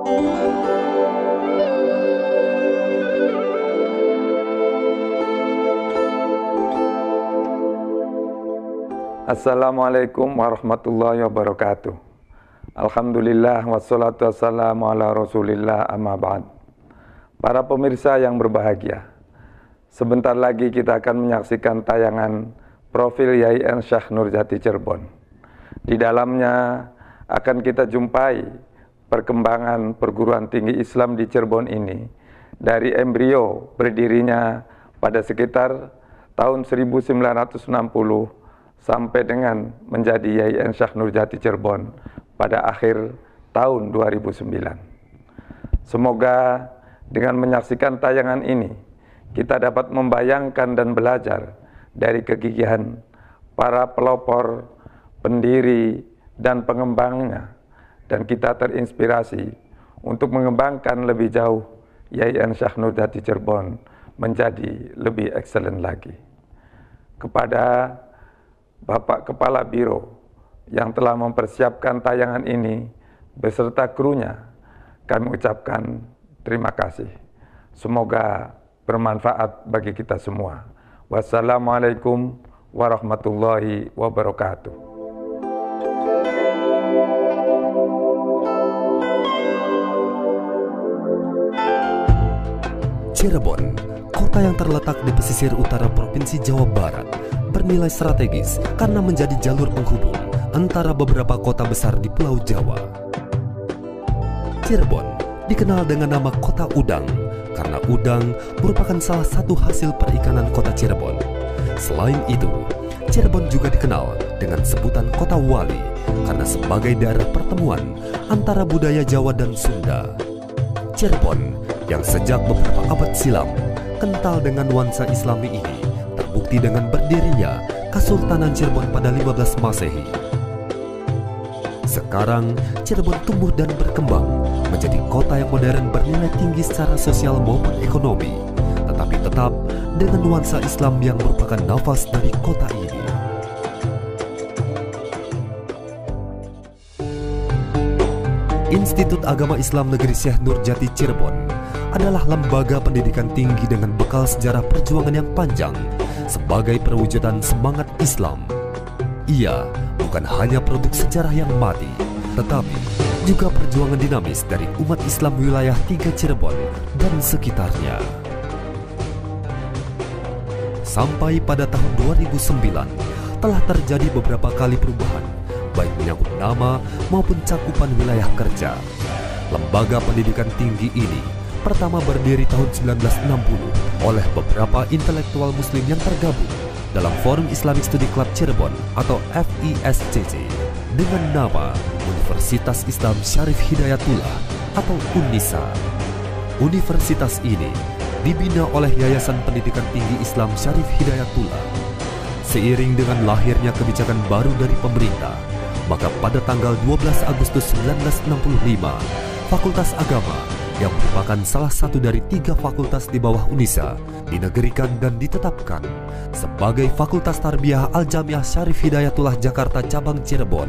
Assalamualaikum warahmatullahi wabarakatuh. Alhamdulillah wassalatu wassalamu ala rasulillah amma ba'd. Para pemirsa yang berbahagia, sebentar lagi kita akan menyaksikan tayangan profil YAIN Syekh Nurjati Cirebon. Di dalamnya akan kita jumpai perkembangan perguruan tinggi Islam di Cirebon ini dari embrio berdirinya pada sekitar tahun 1960 sampai dengan menjadi YAIN Syekh Nurjati Cirebon pada akhir tahun 2009. Semoga dengan menyaksikan tayangan ini, kita dapat membayangkan dan belajar dari kegigihan para pelopor, pendiri, dan pengembangnya, dan kita terinspirasi untuk mengembangkan lebih jauh YAIN Syekh Nurjati Cirebon menjadi lebih excellent lagi. Kepada Bapak Kepala Biro yang telah mempersiapkan tayangan ini beserta krunya, kami ucapkan terima kasih. Semoga bermanfaat bagi kita semua. Wassalamualaikum warahmatullahi wabarakatuh. Cirebon, kota yang terletak di pesisir utara Provinsi Jawa Barat, bernilai strategis karena menjadi jalur penghubung antara beberapa kota besar di Pulau Jawa. Cirebon dikenal dengan nama Kota Udang karena udang merupakan salah satu hasil perikanan kota Cirebon. Selain itu, Cirebon juga dikenal dengan sebutan Kota Wali karena sebagai daerah pertemuan antara budaya Jawa dan Sunda. Cirebon yang sejak beberapa abad silam kental dengan nuansa Islami ini terbukti dengan berdirinya Kesultanan Cirebon pada 15 Masehi. Sekarang, Cirebon tumbuh dan berkembang menjadi kota yang modern bernilai tinggi secara sosial maupun ekonomi, tetapi tetap dengan nuansa Islam yang merupakan nafas dari kota ini. Institut Agama Islam Negeri Syekh Nurjati Cirebon adalah lembaga pendidikan tinggi dengan bekal sejarah perjuangan yang panjang sebagai perwujudan semangat Islam. Ia bukan hanya produk sejarah yang mati, tetapi juga perjuangan dinamis dari umat Islam wilayah 3 Cirebon dan sekitarnya. Sampai pada tahun 2009, telah terjadi beberapa kali perubahan, baik menyangkut nama maupun cakupan wilayah kerja. Lembaga pendidikan tinggi ini pertama berdiri tahun 1960 oleh beberapa intelektual muslim yang tergabung dalam Forum Islamic Study Club Cirebon atau FISCC dengan nama Universitas Islam Syarif Hidayatullah atau UNISA. Universitas ini dibina oleh Yayasan Pendidikan Tinggi Islam Syarif Hidayatullah. Seiring dengan lahirnya kebijakan baru dari pemerintah, maka pada tanggal 12 Agustus 1965, Fakultas Agama yang merupakan salah satu dari 3 fakultas di bawah UNISA dinegerikan dan ditetapkan sebagai Fakultas Tarbiyah Al-Jamiah Syarif Hidayatullah Jakarta Cabang Cirebon.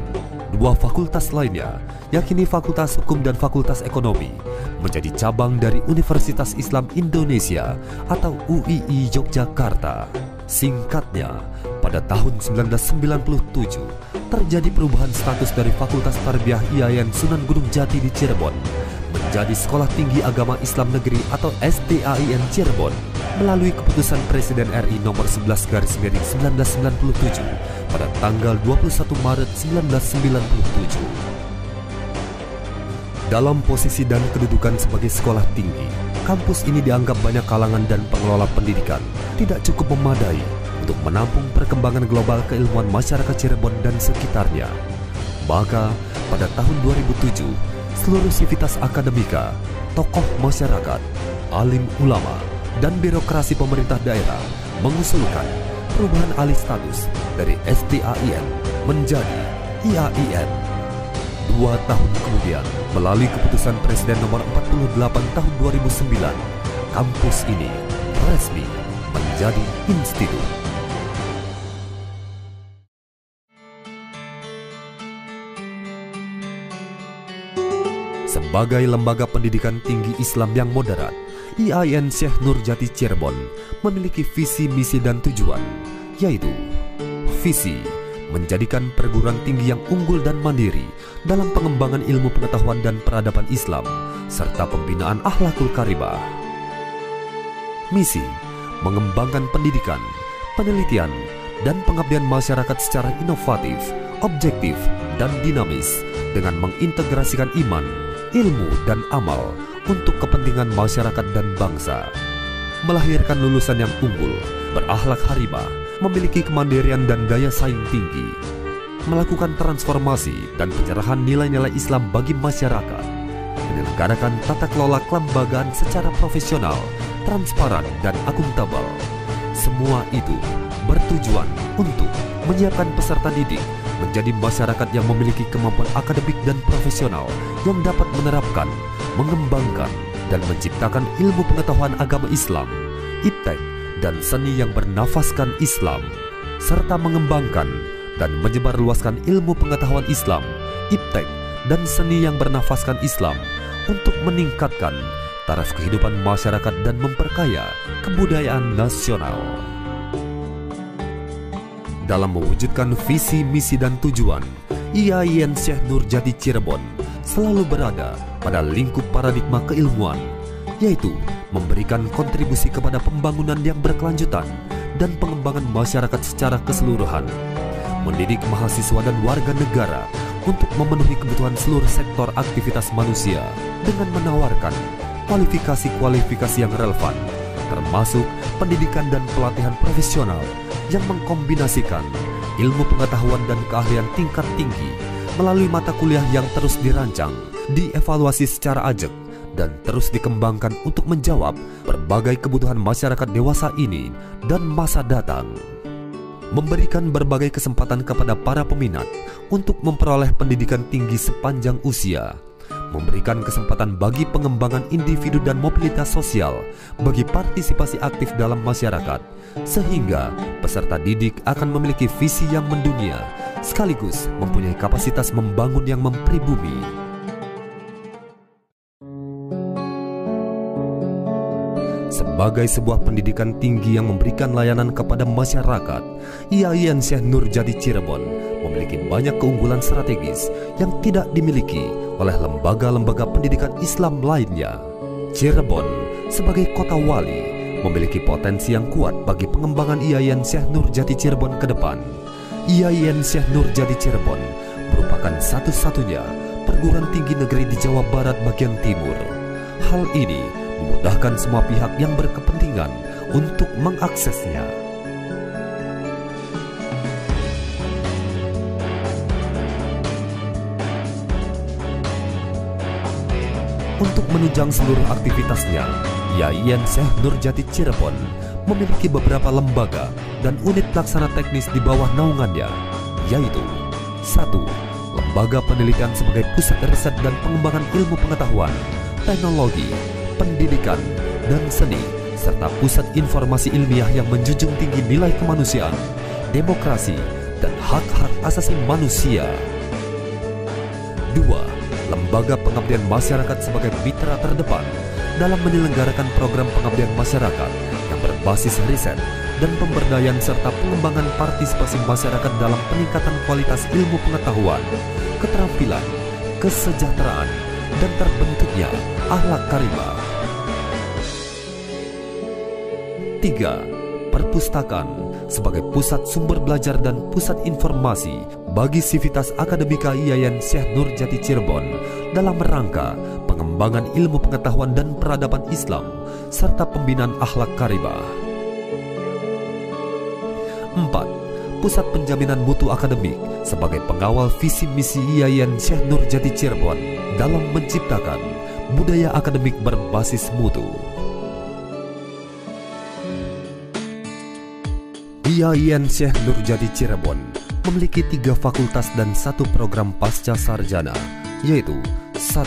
2 fakultas lainnya, yakni Fakultas Hukum dan Fakultas Ekonomi, menjadi cabang dari Universitas Islam Indonesia atau UII Yogyakarta. Singkatnya, pada tahun 1997 terjadi perubahan status dari Fakultas Tarbiyah IAIN Sunan Gunung Jati di Cirebon menjadi Sekolah Tinggi Agama Islam Negeri atau STAIN Cirebon melalui keputusan Presiden RI nomor 11/1997 pada tanggal 21 Maret 1997. Dalam posisi dan kedudukan sebagai sekolah tinggi, kampus ini dianggap banyak kalangan dan pengelola pendidikan tidak cukup memadai untuk menampung perkembangan global keilmuan masyarakat Cirebon dan sekitarnya. Maka pada tahun 2007, seluruh sivitas akademika, tokoh masyarakat, alim ulama, dan birokrasi pemerintah daerah mengusulkan perubahan alih status dari STAIN menjadi IAIN. 2 tahun kemudian, melalui keputusan Presiden nomor 48 tahun 2009, kampus ini resmi menjadi institut. sebagai lembaga pendidikan tinggi Islam yang moderat, IAIN Syekh Nurjati Cirebon memiliki visi, misi, dan tujuan, yaitu visi menjadikan perguruan tinggi yang unggul dan mandiri dalam pengembangan ilmu pengetahuan dan peradaban Islam, serta pembinaan akhlakul karimah. Misi mengembangkan pendidikan, penelitian, dan pengabdian masyarakat secara inovatif, objektif, dan dinamis dengan mengintegrasikan iman, ilmu, dan amal untuk kepentingan masyarakat dan bangsa. Melahirkan lulusan yang unggul, berakhlak harimah, memiliki kemandirian dan daya saing tinggi, melakukan transformasi dan pencerahan nilai-nilai Islam bagi masyarakat, menyelenggarakan tata kelola kelembagaan secara profesional, transparan, dan akuntabel. Semua itu bertujuan untuk menyiapkan peserta didik menjadi masyarakat yang memiliki kemampuan akademik dan profesional yang dapat menerapkan, mengembangkan, dan menciptakan ilmu pengetahuan agama Islam, iptek, dan seni yang bernafaskan Islam, serta mengembangkan dan menyebarluaskan ilmu pengetahuan Islam, iptek, dan seni yang bernafaskan Islam untuk meningkatkan taraf kehidupan masyarakat dan memperkaya kebudayaan nasional. Dalam mewujudkan visi, misi, dan tujuan, IAIN Syekh Nurjati Cirebon selalu berada pada lingkup paradigma keilmuan, yaitu memberikan kontribusi kepada pembangunan yang berkelanjutan dan pengembangan masyarakat secara keseluruhan, mendidik mahasiswa dan warga negara untuk memenuhi kebutuhan seluruh sektor aktivitas manusia dengan menawarkan kualifikasi-kualifikasi yang relevan, termasuk pendidikan dan pelatihan profesional yang mengkombinasikan ilmu pengetahuan dan keahlian tingkat tinggi melalui mata kuliah yang terus dirancang, dievaluasi secara ajak, dan terus dikembangkan untuk menjawab berbagai kebutuhan masyarakat dewasa ini dan masa datang. Memberikan berbagai kesempatan kepada para peminat untuk memperoleh pendidikan tinggi sepanjang usia, memberikan kesempatan bagi pengembangan individu dan mobilitas sosial bagi partisipasi aktif dalam masyarakat, sehingga peserta didik akan memiliki visi yang mendunia sekaligus mempunyai kapasitas membangun yang mempribumi. Sebagai sebuah pendidikan tinggi yang memberikan layanan kepada masyarakat, IAIN Syekh Nurjati Cirebon memiliki banyak keunggulan strategis yang tidak dimiliki oleh lembaga-lembaga pendidikan Islam lainnya. Cirebon sebagai kota wali memiliki potensi yang kuat bagi pengembangan IAIN Syekh Nurjati Cirebon ke depan. IAIN Syekh Nurjati Cirebon merupakan satu-satunya perguruan tinggi negeri di Jawa Barat bagian timur. Hal ini memudahkan semua pihak yang berkepentingan untuk mengaksesnya. Untuk menunjang seluruh aktivitasnya, IAIN Syekh Nurjati Cirebon memiliki beberapa lembaga dan unit pelaksana teknis di bawah naungannya, yaitu 1. Lembaga penelitian sebagai pusat riset dan pengembangan ilmu pengetahuan, teknologi, pendidikan, dan seni, serta pusat informasi ilmiah yang menjunjung tinggi nilai kemanusiaan, demokrasi, dan hak-hak asasi manusia. 2. Lembaga pengabdian masyarakat sebagai mitra terdepan dalam menyelenggarakan program pengabdian masyarakat yang berbasis riset dan pemberdayaan serta pengembangan partisipasi masyarakat dalam peningkatan kualitas ilmu pengetahuan, keterampilan, kesejahteraan, dan terbentuknya akhlak karimah. 3. Perpustakaan sebagai pusat sumber belajar dan pusat informasi bagi sivitas akademika IAIN Syekh Nurjati Cirebon dalam rangka pengembangan ilmu pengetahuan dan peradaban Islam serta pembinaan akhlak karimah. 4. Pusat penjaminan mutu akademik sebagai pengawal visi misi IAIN Syekh Nurjati Cirebon dalam menciptakan budaya akademik berbasis mutu. IAIN Syekh Nurjati Cirebon memiliki 3 fakultas dan 1 program pasca sarjana, yaitu 1.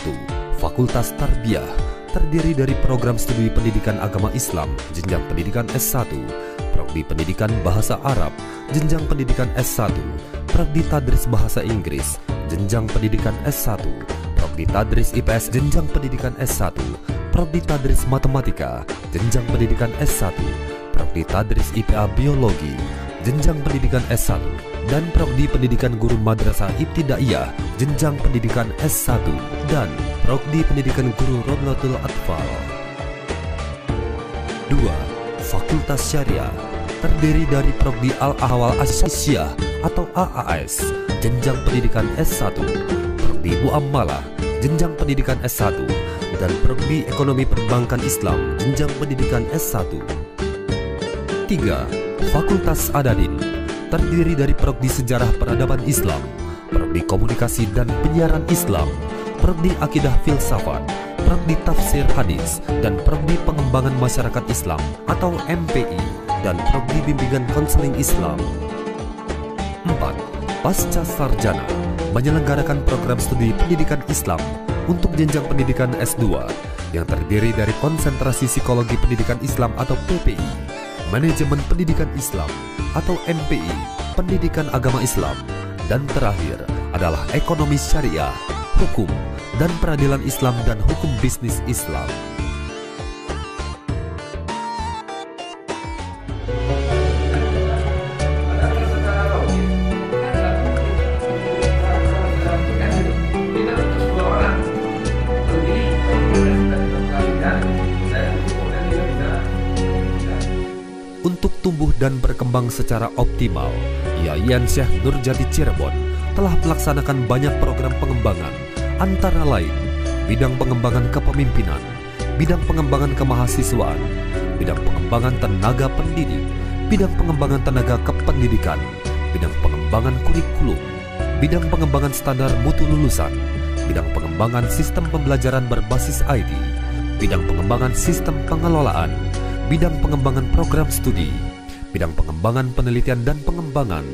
Fakultas Tarbiyah, terdiri dari program studi pendidikan agama Islam, jenjang pendidikan S1, prodi pendidikan bahasa Arab, jenjang pendidikan S1, prodi tadris bahasa Inggris, jenjang pendidikan S1, prodi Prodi Tadris IPS jenjang pendidikan S1, Prodi Tadris Matematika jenjang pendidikan S1, Prodi Tadris IPA Biologi jenjang pendidikan S1, dan Prodi Pendidikan Guru Madrasah Ibtidaiyah jenjang pendidikan S1, dan Prodi Pendidikan Guru Rodlatul Atfal. 2. Fakultas Syariah terdiri dari Prodi Al-Ahwal Asy-Syiah atau AAS jenjang pendidikan S1, Prodi Muamalah jenjang pendidikan S1, dan Prodi Ekonomi Perbankan Islam jenjang pendidikan S1. 3. Fakultas Adadin terdiri dari Prodi Sejarah Peradaban Islam, Prodi Komunikasi dan Penyiaran Islam, Prodi Akidah Filsafat, Prodi Tafsir Hadis, dan Prodi Pengembangan Masyarakat Islam atau MPI, dan Prodi Bimbingan Konseling Islam. 4. Pasca Sarjana menyelenggarakan program studi pendidikan Islam untuk jenjang pendidikan S2 yang terdiri dari konsentrasi Psikologi Pendidikan Islam atau PPI, Manajemen Pendidikan Islam atau MPI, Pendidikan Agama Islam, dan terakhir adalah Ekonomi Syariah, Hukum, dan Peradilan Islam dan Hukum Bisnis Islam. Untuk tumbuh dan berkembang secara optimal, Yayan Syekh Nurjati Cirebon telah melaksanakan banyak program pengembangan, antara lain bidang pengembangan kepemimpinan, bidang pengembangan kemahasiswaan, bidang pengembangan tenaga pendidik, bidang pengembangan tenaga kependidikan, bidang pengembangan kurikulum, bidang pengembangan standar mutu lulusan, bidang pengembangan sistem pembelajaran berbasis IT, bidang pengembangan sistem pengelolaan, bidang pengembangan program studi, bidang pengembangan penelitian dan pengembangan,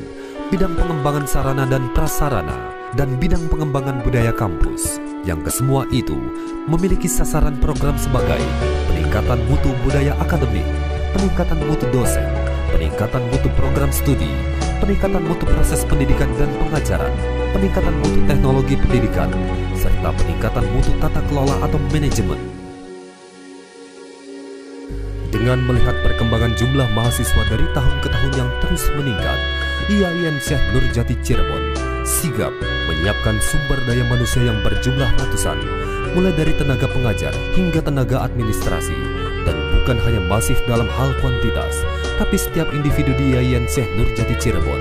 bidang pengembangan sarana dan prasarana, dan bidang pengembangan budaya kampus, yang kesemua itu memiliki sasaran program sebagai peningkatan mutu budaya akademik, peningkatan mutu dosen, peningkatan mutu program studi, peningkatan mutu proses pendidikan dan pengajaran, peningkatan mutu teknologi pendidikan, serta peningkatan mutu tata kelola atau manajemen. Dengan melihat perkembangan jumlah mahasiswa dari tahun ke tahun yang terus meningkat, Yayan Syekh Nurjati Cirebon sigap menyiapkan sumber daya manusia yang berjumlah ratusan, mulai dari tenaga pengajar hingga tenaga administrasi, dan bukan hanya masif dalam hal kuantitas, tapi setiap individu di Yayan Syekh Nurjati Cirebon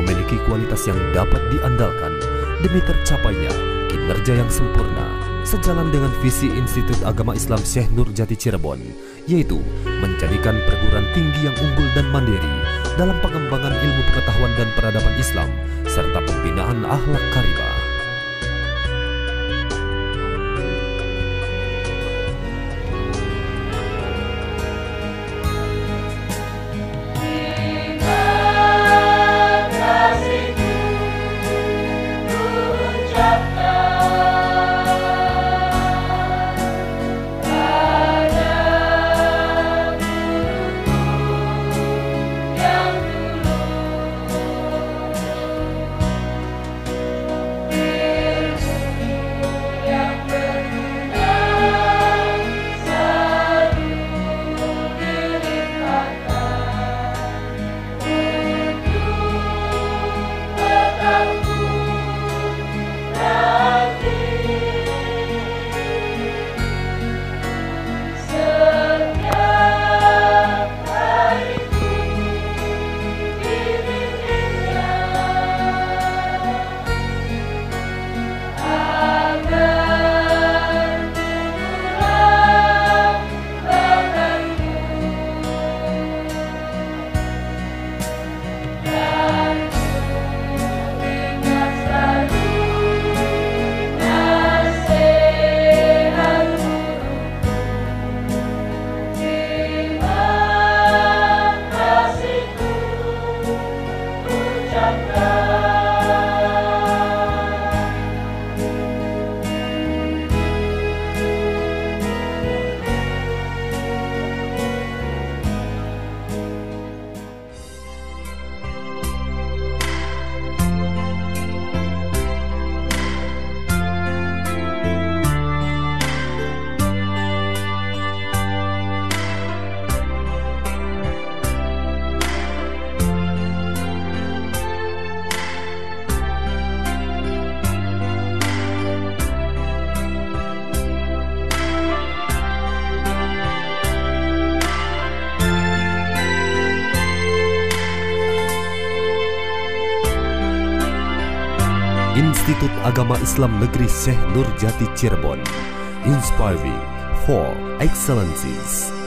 memiliki kualitas yang dapat diandalkan demi tercapainya kinerja yang sempurna, sejalan dengan visi Institut Agama Islam Syekh Nurjati Cirebon, yaitu menjadikan perguruan tinggi yang unggul dan mandiri dalam pengembangan ilmu pengetahuan dan peradaban Islam, serta pembinaan akhlak karimah. Institut Agama Islam Negeri Syekh Nurjati Cirebon, inspiring for excellencies.